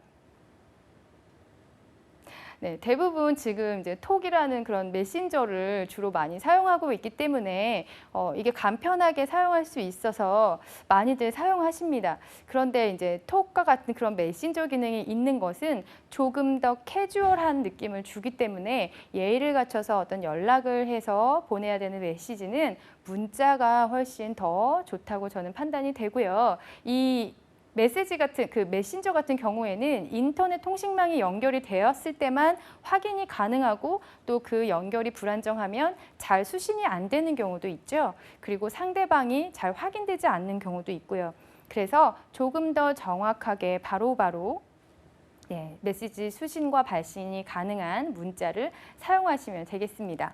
네, 대부분 지금 이제 톡이라는 그런 메신저를 주로 많이 사용하고 있기 때문에 이게 간편하게 사용할 수 있어서 많이들 사용하십니다. 그런데 이제 톡과 같은 그런 메신저 기능이 있는 것은 조금 더 캐주얼한 느낌을 주기 때문에 예의를 갖춰서 어떤 연락을 해서 보내야 되는 메시지는 문자가 훨씬 더 좋다고 저는 판단이 되고요. 이 메시지 같은 그 메신저 같은 경우에는 인터넷 통신망이 연결이 되었을 때만 확인이 가능하고 또 그 연결이 불안정하면 잘 수신이 안 되는 경우도 있죠. 그리고 상대방이 잘 확인되지 않는 경우도 있고요. 그래서 조금 더 정확하게 바로바로 메시지 수신과 발신이 가능한 문자를 사용하시면 되겠습니다.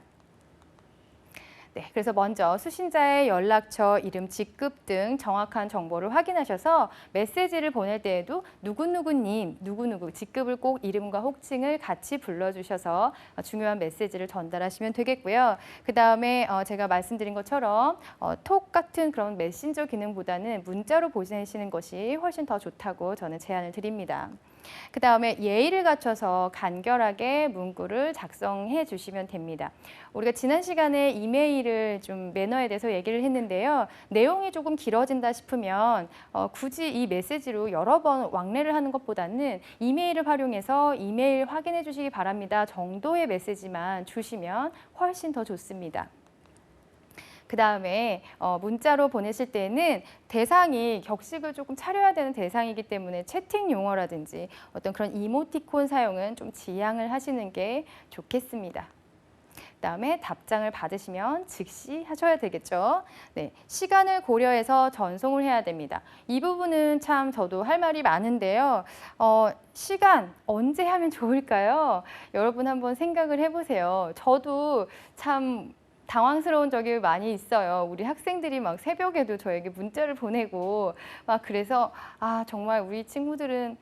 네, 그래서 먼저 수신자의 연락처, 이름, 직급 등 정확한 정보를 확인하셔서 메시지를 보낼 때에도 누구누구님, 누구누구 직급을 꼭 이름과 호칭을 같이 불러주셔서 중요한 메시지를 전달하시면 되겠고요. 그 다음에 제가 말씀드린 것처럼 톡 같은 그런 메신저 기능보다는 문자로 보내시는 것이 훨씬 더 좋다고 저는 제안을 드립니다. 그 다음에 예의를 갖춰서 간결하게 문구를 작성해 주시면 됩니다. 우리가 지난 시간에 이메일을 좀 매너에 대해서 얘기를 했는데요. 내용이 조금 길어진다 싶으면 굳이 이 메시지로 여러 번 왕래를 하는 것보다는 이메일을 활용해서 이메일 확인해 주시기 바랍니다 정도의 메시지만 주시면 훨씬 더 좋습니다. 그 다음에 문자로 보내실 때는 대상이 격식을 조금 차려야 되는 대상이기 때문에 채팅 용어라든지 어떤 그런 이모티콘 사용은 좀 지양을 하시는 게 좋겠습니다. 그다음에 답장을 받으시면 즉시 하셔야 되겠죠. 네, 시간을 고려해서 전송을 해야 됩니다. 이 부분은 참 저도 할 말이 많은데요. 시간 언제 하면 좋을까요? 여러분 한번 생각을 해보세요. 저도 참 당황스러운 적이 많이 있어요. 우리 학생들이 막 새벽에도 저에게 문자를 보내고 막 그래서 정말 우리 친구들은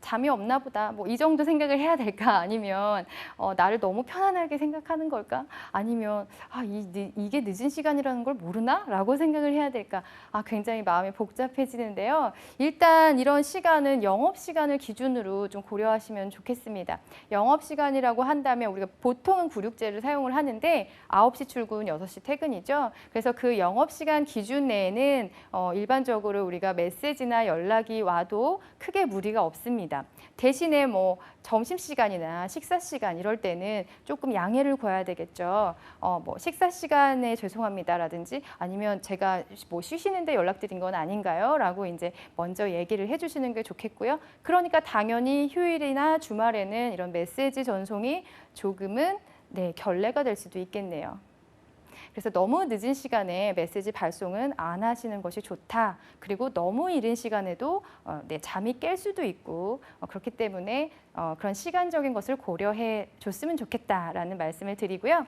잠이 없나 보다. 뭐 이 정도 생각을 해야 될까? 아니면 나를 너무 편안하게 생각하는 걸까? 아니면 이게 늦은 시간이라는 걸 모르나? 라고 생각을 해야 될까? 굉장히 마음이 복잡해지는데요. 일단 이런 시간은 영업시간을 기준으로 좀 고려하시면 좋겠습니다. 영업시간이라고 한다면 우리가 보통은 96제를 사용을 하는데 9시 출근, 6시 퇴근이죠. 그래서 그 영업시간 기준 내에는 일반적으로 우리가 메시지나 연락이 와도 크게 무리가 없습니다. 대신에 뭐 점심시간이나 식사시간 이럴 때는 조금 양해를 구해야 되겠죠. 뭐 식사시간에 죄송합니다라든지 아니면 제가 뭐 쉬시는데 연락드린 건 아닌가요? 라고 이제 먼저 얘기를 해주시는 게 좋겠고요. 그러니까 당연히 휴일이나 주말에는 이런 메시지 전송이 조금은 결례가 될 수도 있겠네요. 그래서 너무 늦은 시간에 메시지 발송은 안 하시는 것이 좋다. 그리고 너무 이른 시간에도 잠이 깰 수도 있고 그렇기 때문에 그런 시간적인 것을 고려해 줬으면 좋겠다라는 말씀을 드리고요.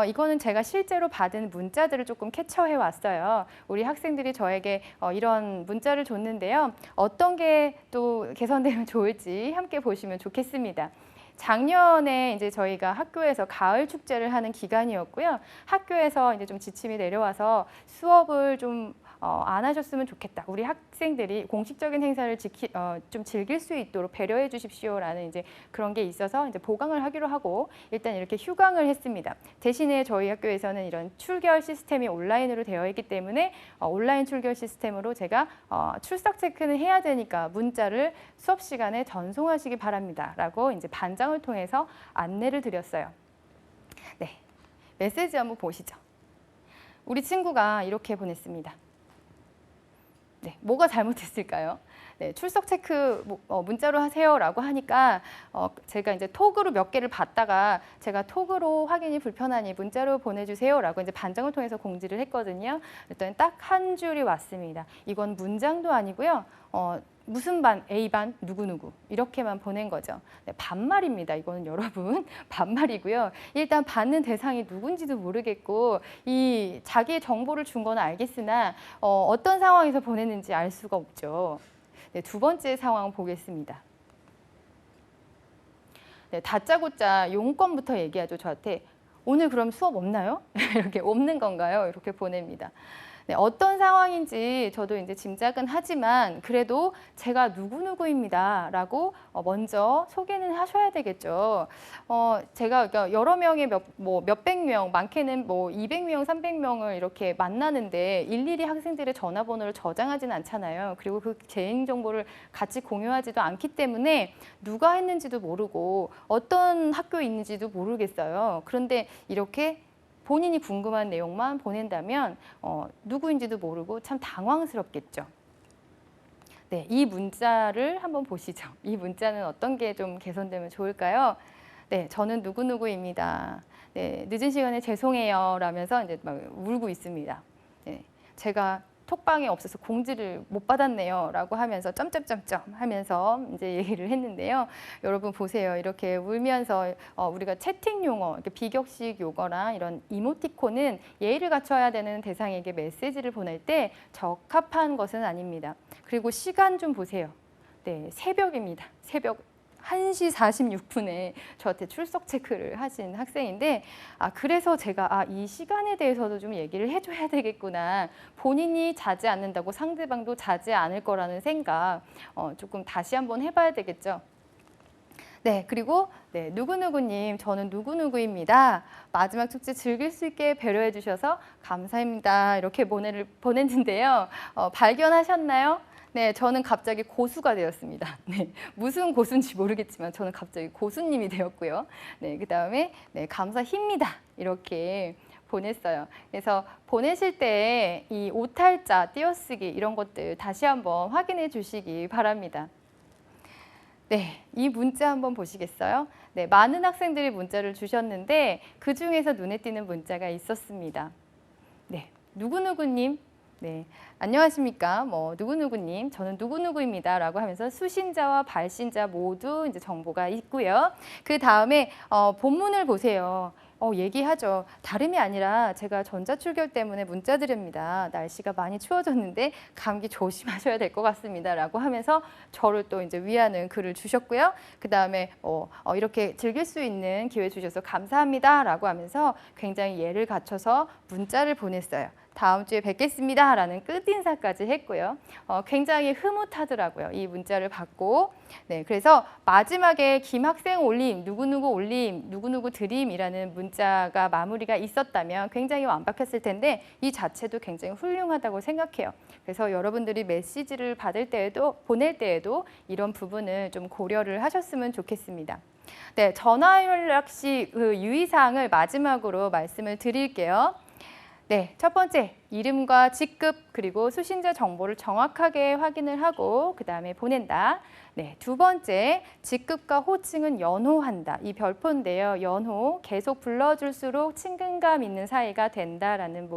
이거는 제가 실제로 받은 문자들을 조금 캡처해 왔어요. 우리 학생들이 저에게 이런 문자를 줬는데요. 어떤 게 또 개선되면 좋을지 함께 보시면 좋겠습니다. 작년에 이제 저희가 학교에서 가을 축제를 하는 기간이었고요. 학교에서 이제 좀 지침이 내려와서 수업을 좀 안 하셨으면 좋겠다. 우리 학생들이 공식적인 행사를 좀 즐길 수 있도록 배려해 주십시오라는 이제 그런 게 있어서 이제 보강을 하기로 하고 일단 이렇게 휴강을 했습니다. 대신에 저희 학교에서는 이런 출결 시스템이 온라인으로 되어 있기 때문에 온라인 출결 시스템으로 제가 출석 체크는 해야 되니까 문자를 수업 시간에 전송하시기 바랍니다라고 이제 반장을 통해서 안내를 드렸어요. 네, 메시지 한번 보시죠. 우리 친구가 이렇게 보냈습니다. 네, 뭐가 잘못됐을까요? 네, 출석 체크 문자로 하세요라고 하니까 제가 이제 톡으로 몇 개를 받다가 제가 톡으로 확인이 불편하니 문자로 보내주세요라고 이제 반장을 통해서 공지를 했거든요. 그랬더니 딱 한 줄이 왔습니다. 이건 문장도 아니고요. 무슨 반, A반, 누구누구 이렇게만 보낸 거죠. 네, 반말입니다. 이거는 여러분 반말이고요. 일단 받는 대상이 누군지도 모르겠고 이 자기의 정보를 준 건 알겠으나 어떤 상황에서 보냈는지 알 수가 없죠. 네, 두 번째 상황 보겠습니다. 네, 다짜고짜 용건부터 얘기하죠. 저한테 오늘 그럼 수업 없나요? 이렇게 없는 건가요? 이렇게 보냅니다. 네, 어떤 상황인지 저도 이제 짐작은 하지만 그래도 제가 누구누구입니다 라고 먼저 소개는 하셔야 되겠죠. 제가 여러 명의 몇백 명, 많게는 뭐 200명, 300명을 이렇게 만나는데 일일이 학생들의 전화번호를 저장하지는 않잖아요. 그리고 그 개인정보를 같이 공유하지도 않기 때문에 누가 했는지도 모르고 어떤 학교에 있는지도 모르겠어요. 그런데 이렇게 본인이 궁금한 내용만 보낸다면 누구인지도 모르고 참 당황스럽겠죠. 네, 이 문자를 한번 보시죠. 이 문자는 어떤 게 좀 개선되면 좋을까요? 네, 저는 누구누구입니다. 네, 늦은 시간에 죄송해요 라면서 이제 막 울고 있습니다. 네, 제가 톡방에 없어서 공지를 못 받았네요 라고 하면서 점점점점 하면서 이제 얘기를 했는데요. 여러분 보세요. 이렇게 울면서 우리가 채팅 용어, 비격식 용어랑 이런 이모티콘은 예의를 갖춰야 되는 대상에게 메시지를 보낼 때 적합한 것은 아닙니다. 그리고 시간 좀 보세요. 네, 새벽입니다. 새벽 1시 46분에 저한테 출석 체크를 하신 학생인데 그래서 제가 이 시간에 대해서도 좀 얘기를 해줘야 되겠구나. 본인이 자지 않는다고 상대방도 자지 않을 거라는 생각 조금 다시 한번 해봐야 되겠죠. 네, 그리고 네, 누구누구님, 저는 누구누구입니다. 마지막 축제 즐길 수 있게 배려해 주셔서 감사합니다. 이렇게 보냈는데요. 발견하셨나요? 네, 저는 갑자기 고수가 되었습니다. 네, 무슨 고수인지 모르겠지만 저는 갑자기 고수님이 되었고요. 네, 그다음에 네, 감사합니다. 이렇게 보냈어요. 그래서 보내실 때 이 오탈자, 띄어쓰기 이런 것들 다시 한번 확인해 주시기 바랍니다. 네, 이 문자 한번 보시겠어요? 네, 많은 학생들이 문자를 주셨는데 그 중에서 눈에 띄는 문자가 있었습니다. 네, 누구누구님. 네, 안녕하십니까? 누구누구님, 저는 누구누구입니다. 라고 하면서 수신자와 발신자 모두 이제 정보가 있고요. 그 다음에 본문을 보세요. 얘기하죠. 다름이 아니라 제가 전자출결 때문에 문자 드립니다. 날씨가 많이 추워졌는데 감기 조심하셔야 될 것 같습니다. 라고 하면서 저를 또 이제 위하는 글을 주셨고요. 그 다음에 이렇게 즐길 수 있는 기회 주셔서 감사합니다. 라고 하면서 굉장히 예를 갖춰서 문자를 보냈어요. 다음 주에 뵙겠습니다 라는 끝인사까지 했고요. 굉장히 흐뭇하더라고요. 이 문자를 받고. 네, 그래서 마지막에 김학생 올림, 누구누구 올림, 누구누구 드림이라는 문자가 마무리가 있었다면 굉장히 완벽했을 텐데 이 자체도 굉장히 훌륭하다고 생각해요. 그래서 여러분들이 메시지를 받을 때에도 보낼 때에도 이런 부분을 좀 고려를 하셨으면 좋겠습니다. 네, 전화 연락 시 그 유의사항을 마지막으로 말씀을 드릴게요. 네, 첫 번째, 이름과 직급 그리고 수신자 정보를 정확하게 확인을 하고 그 다음에 보낸다. 네, 두 번째, 직급과 호칭은 연호한다. 이 별표인데요. 연호, 계속 불러줄수록 친근감 있는 사이가 된다라는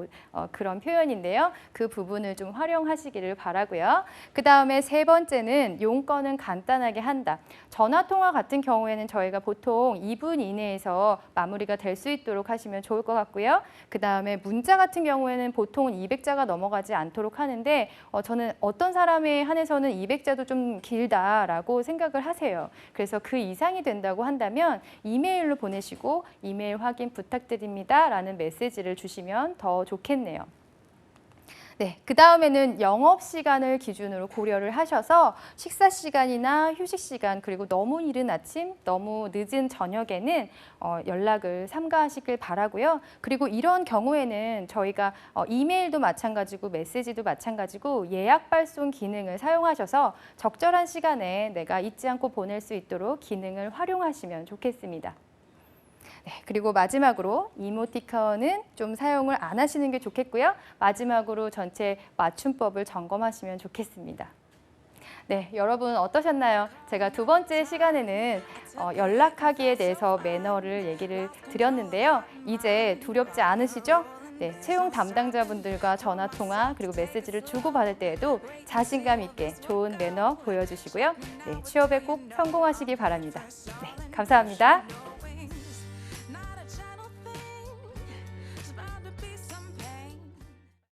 그런 표현인데요. 그 부분을 좀 활용하시기를 바라고요. 그 다음에 세 번째는 용건은 간단하게 한다. 전화통화 같은 경우에는 저희가 보통 2분 이내에서 마무리가 될 수 있도록 하시면 좋을 것 같고요. 그 다음에 문자 같은 경우에는 보통은 200자가 넘어가지 않도록 하는데 저는 어떤 사람에 한해서는 200자도 좀 길다라고 생각을 하세요. 그래서 그 이상이 된다고 한다면 이메일로 보내시고 이메일 확인 부탁드립니다 라는 메시지를 주시면 더 좋겠네요. 네, 그 다음에는 영업시간을 기준으로 고려를 하셔서 식사시간이나 휴식시간 그리고 너무 이른 아침, 너무 늦은 저녁에는 연락을 삼가하시길 바라고요. 그리고 이런 경우에는 저희가 이메일도 마찬가지고 메시지도 마찬가지고 예약 발송 기능을 사용하셔서 적절한 시간에 내가 잊지 않고 보낼 수 있도록 기능을 활용하시면 좋겠습니다. 네, 그리고 마지막으로 이모티콘은 좀 사용을 안 하시는 게 좋겠고요. 마지막으로 전체 맞춤법을 점검하시면 좋겠습니다. 네, 여러분 어떠셨나요? 제가 두 번째 시간에는 연락하기에 대해서 매너를 얘기를 드렸는데요. 이제 두렵지 않으시죠? 네, 채용 담당자분들과 전화 통화 그리고 메시지를 주고받을 때에도 자신감 있게 좋은 매너 보여주시고요. 네, 취업에 꼭 성공하시기 바랍니다. 네, 감사합니다.